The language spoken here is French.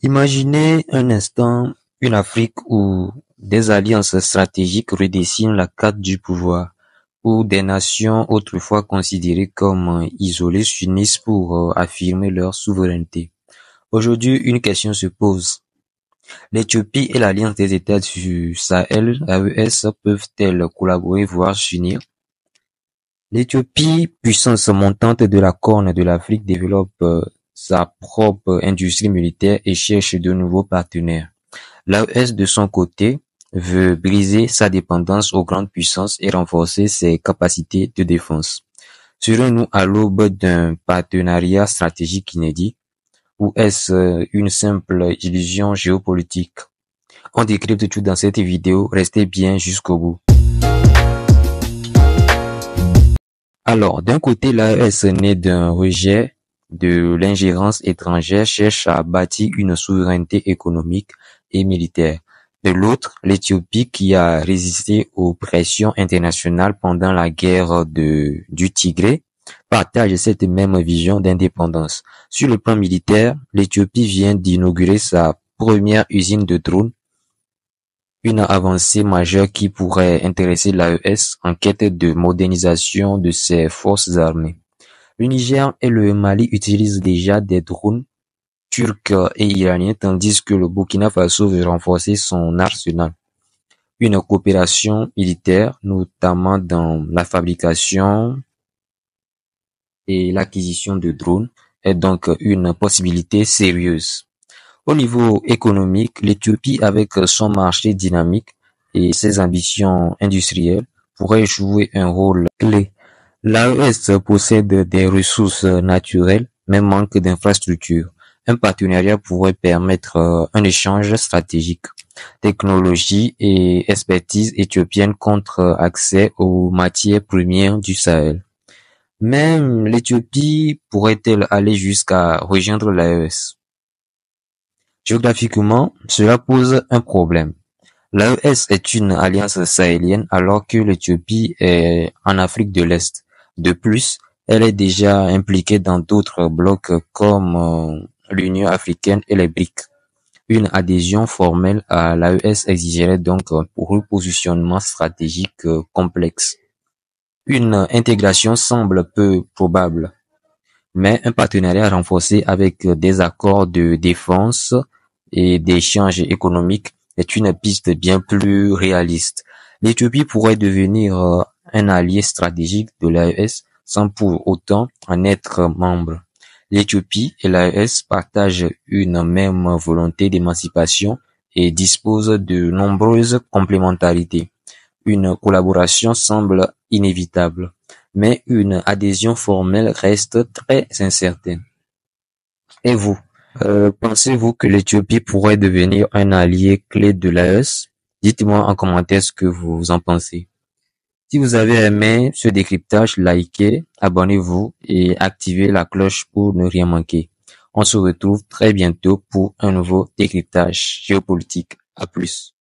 Imaginez un instant une Afrique où des alliances stratégiques redessinent la carte du pouvoir, où des nations autrefois considérées comme isolées s'unissent pour affirmer leur souveraineté. Aujourd'hui, une question se pose. L'Éthiopie et l'Alliance des États du Sahel, AES, peuvent-elles collaborer voire s'unir? L'Éthiopie, puissance montante de la Corne de l'Afrique, développe sa propre industrie militaire et cherche de nouveaux partenaires. L'AES, de son côté, veut briser sa dépendance aux grandes puissances et renforcer ses capacités de défense. Serons-nous à l'aube d'un partenariat stratégique inédit ou est-ce une simple illusion géopolitique? On décrypte tout dans cette vidéo, restez bien jusqu'au bout. Alors, d'un côté, l'AES, né d'un rejet de l'ingérence étrangère, cherche à bâtir une souveraineté économique et militaire. De l'autre, l'Éthiopie, qui a résisté aux pressions internationales pendant la guerre du Tigré, partage cette même vision d'indépendance. Sur le plan militaire, l'Éthiopie vient d'inaugurer sa première usine de drones, une avancée majeure qui pourrait intéresser l'AES en quête de modernisation de ses forces armées. Le Niger et le Mali utilisent déjà des drones turcs et iraniens tandis que le Burkina Faso veut renforcer son arsenal. Une coopération militaire, notamment dans la fabrication et l'acquisition de drones, est donc une possibilité sérieuse. Au niveau économique, l'Éthiopie, avec son marché dynamique et ses ambitions industrielles, pourrait jouer un rôle clé. L'AES possède des ressources naturelles, mais manque d'infrastructures. Un partenariat pourrait permettre un échange stratégique. Technologie et expertise éthiopienne contre accès aux matières premières du Sahel. Même l'Éthiopie pourrait-elle aller jusqu'à rejoindre l'AES? Géographiquement, cela pose un problème. L'AES est une alliance sahélienne alors que l'Éthiopie est en Afrique de l'Est. De plus, elle est déjà impliquée dans d'autres blocs comme l'Union africaine et les BRICS. Une adhésion formelle à l'AES exigerait donc un repositionnement stratégique complexe. Une intégration semble peu probable, mais un partenariat renforcé avec des accords de défense et d'échanges économiques est une piste bien plus réaliste. L'Éthiopie pourrait devenir un allié stratégique de l'AES sans pour autant en être membre. L'Éthiopie et l'AES partagent une même volonté d'émancipation et disposent de nombreuses complémentarités. Une collaboration semble inévitable, mais une adhésion formelle reste très incertaine. Et vous, pensez-vous que l'Éthiopie pourrait devenir un allié clé de l'AES? Dites-moi en commentaire ce que vous en pensez. Si vous avez aimé ce décryptage, likez, abonnez-vous et activez la cloche pour ne rien manquer. On se retrouve très bientôt pour un nouveau décryptage géopolitique. À plus.